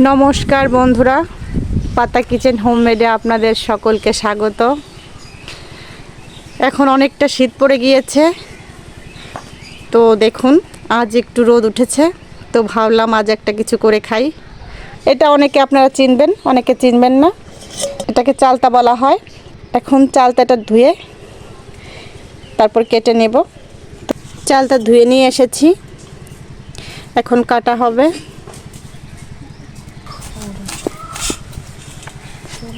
নমস্কার বন্ধুরা, পাতা কিচেন হোমমেডে আপনাদের সকলকে স্বাগত। এখন অনেকটা শীত পড়ে গিয়েছে, তো দেখুন আজ একটু রোদ উঠেছে, তো ভাবলাম আজ একটা কিছু করে খাই। এটা অনেকে আপনারা চিনবেন, অনেকে চিনবেন না। এটাকে চালতা বলা হয়। এখন চালতাটা ধুয়ে তারপর কেটে নেব। চালতা ধুয়ে নিয়ে এসেছি, এখন কাটা হবে।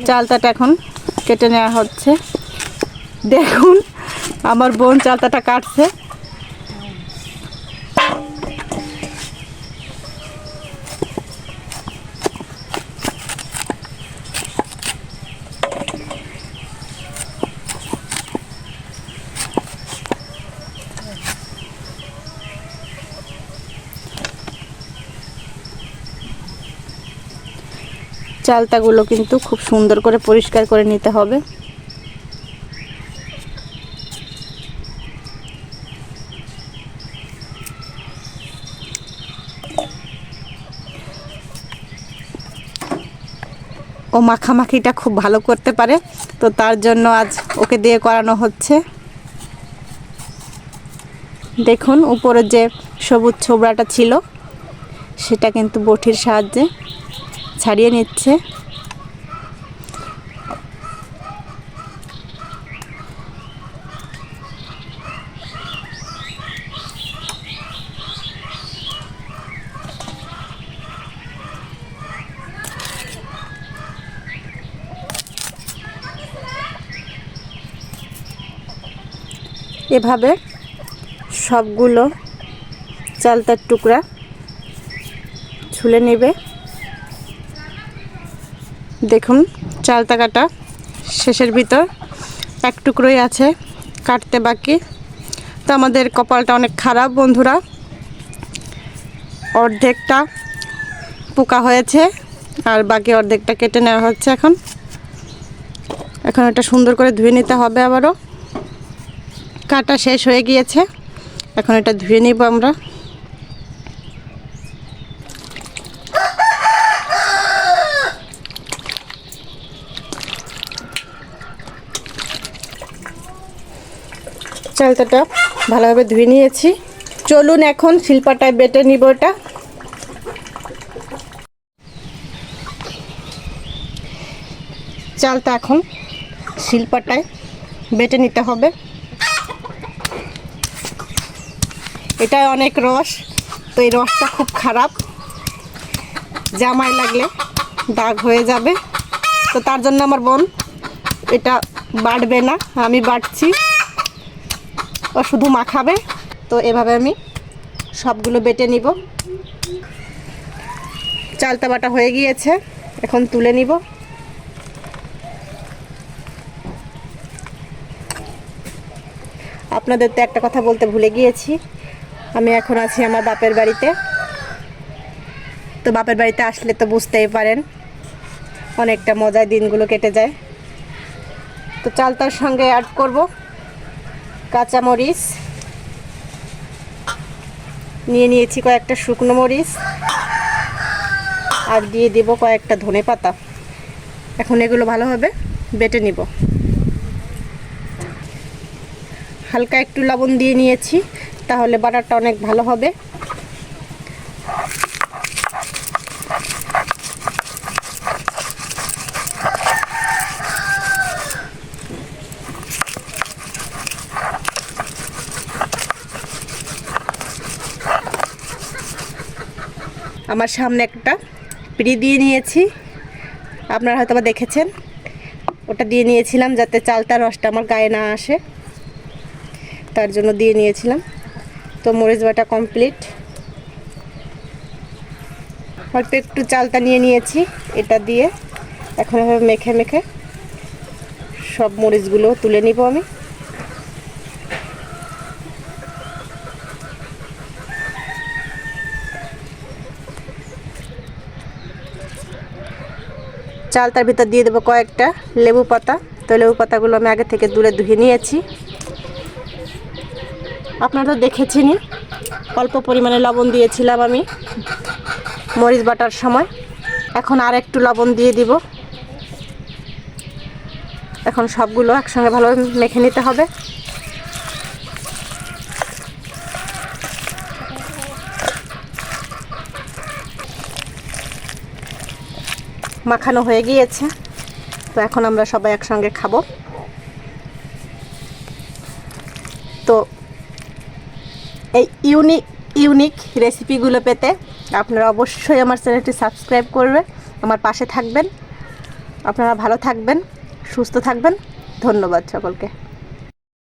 চালতাটা এখন কেটে নেওয়া হচ্ছে। দেখুন আমার বোন চালতাটা কাটছে। চালতাগুলো কিন্তু খুব সুন্দর করে পরিষ্কার করে নিতে হবে। ও মাখামাখিটা খুব ভালো করতে পারে, তো তার জন্য আজ ওকে দিয়ে করানো হচ্ছে। দেখুন উপরে যে সবুজ ছোবড়াটা ছিল সেটা কিন্তু বটির সাহায্যে ছাড়িয়ে নিচ্ছে। এভাবে সবগুলো চালতার টুকরা ছুলে নেবে। দেখুন চালতা কাটা শেষের ভিতর এক টুকরোই আছে কাটতে বাকি। তো আমাদের কপালটা অনেক খারাপ বন্ধুরা, অর্ধেকটা পোকা হয়েছে আর বাকি অর্ধেকটা কেটে নেওয়া হচ্ছে। এখন এটা সুন্দর করে ধুয়ে নিতে হবে। আবারও কাটা শেষ হয়ে গিয়েছে, এখন এটা ধুয়ে নিব আমরা। চালতাটা ভালোভাবে ধুয়ে নিয়েছি, চলুন এখন শিলপাটায় বেটে নিব। এটা চালতা এখন শিলপাটায় বেটে নিতে হবে। এটা অনেক রস, তো এই রসটা খুব খারাপ, জামায় লাগলে দাগ হয়ে যাবে। তো তার জন্য আমার বোন এটা বাটবে না, আমি বাটছি, ও শুধু মাখাবে। তো এভাবে আমি সবগুলো বেটে নিব। চালতা বাটা হয়ে গিয়েছে, এখন তুলে নিব। আপনাদের তো একটা কথা বলতে ভুলে গিয়েছি, আমি এখন আছি আমার বাপের বাড়িতে। তো বাপের বাড়িতে আসলে তো বুঝতেই পারেন অনেকটা মজার দিনগুলো কেটে যায়। তো চালতার সঙ্গে অ্যাড করব কাঁচামরিচ, নিয়েছি কয়েকটা শুকনো মরিচ, আর দিয়ে দেব কয়েকটা ধনেপাতা। এখন এগুলো ভালোভাবে বেটে নিব। হালকা একটু লবণ দিয়ে নিয়েছি, তাহলে বাটারটা অনেক ভালো হবে। আমার সামনে একটা পিঁড়ি দিয়ে নিয়েছি, আপনারা হয়তো বা দেখেছেন। ওটা দিয়ে নিয়েছিলাম যাতে চালতার রসটা আমার গায়ে না আসে, তার জন্য দিয়ে নিয়েছিলাম। তো মরিচ বাটা কমপ্লিট। অল্প একটু চালতা নিয়ে নিয়েছি, এটা দিয়ে এখন এভাবে মেখে মেখে সব মরিচগুলো তুলে নিব আমি। চালতার ভিতর দিয়ে দেবো কয়েকটা লেবু পাতা। তো লেবু পাতাগুলো আমি আগে থেকে দূরে ধুয়ে নিয়েছি। আপনারা তো দেখেছেনই অল্প পরিমাণে লবণ দিয়েছিলাম আমি মরিচ বাটার সময়। এখন আর একটু লবণ দিয়ে দিব। এখন সবগুলো একসঙ্গে ভালোভাবে মেখে নিতে হবে। মাখানো হয়ে গিয়েছে, তো এখন আমরা সবাই একসঙ্গে খাবো। তো এই ইউনিক রেসিপিগুলো পেতে আপনারা অবশ্যই আমার চ্যানেলটি সাবস্ক্রাইব করবে, আমার পাশে থাকবেন। আপনারা ভালো থাকবেন, সুস্থ থাকবেন। ধন্যবাদ সকলকে।